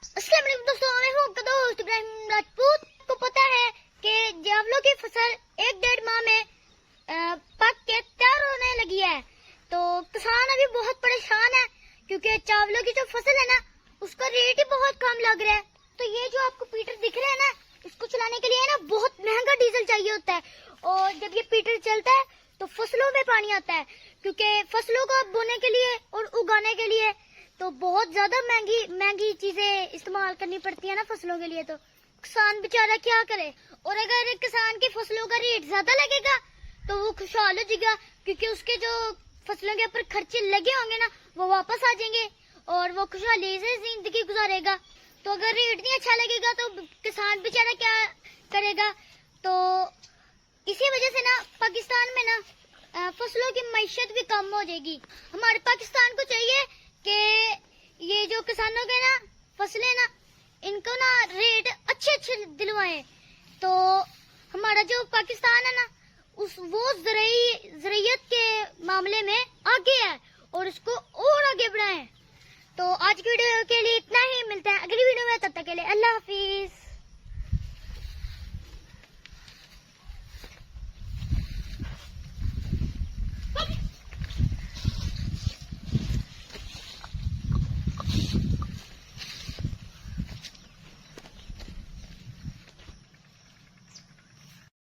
अस्सलाम वालेकुम दोस्तों, मैं हूं आपका दोस्त इब्राहिम राजपूत। को पता है कि चावलों की फसल 1-1.5 माह में पक के तैयार होने लगी है, तो किसान अभी बहुत परेशान है क्योंकि चावलों की जो फसल है ना उसका रेट ही बहुत कम लग रहा है। तो ये जो आपको पीटर दिख रहा है ना, इसको चलाने के लिए ना बहुत महंगा डीजल चाहिए होता है, और जब ये पीटर चलता है तो फसलों में पानी आता है, क्योंकि फसलों को बोने के लिए और उगाने के लिए तो बहुत ज्यादा महंगी चीजें इस्तेमाल करनी पड़ती है ना फसलों के लिए। तो किसान बेचारा क्या करे, और अगर किसान की फसलों का रेट ज्यादा लगेगा तो वो खुशहाल हो जाएगा, क्योंकि उसके जो फसलों के ऊपर खर्चे लगे होंगे ना वो वापस आ जाएंगे और वो खुशहाली से जिंदगी गुजारेगा। तो अगर रेट नहीं अच्छा लगेगा तो किसान बेचारा क्या करेगा। तो इसी वजह से ना पाकिस्तान में ना फसलों की मईशत भी कम हो जाएगी। हमारे पाकिस्तान को चाहिए कि ये जो किसानों के ना फसलें ना इनको ना रेट अच्छे दिलवाएं। तो हमारा जो पाकिस्तान है ना वो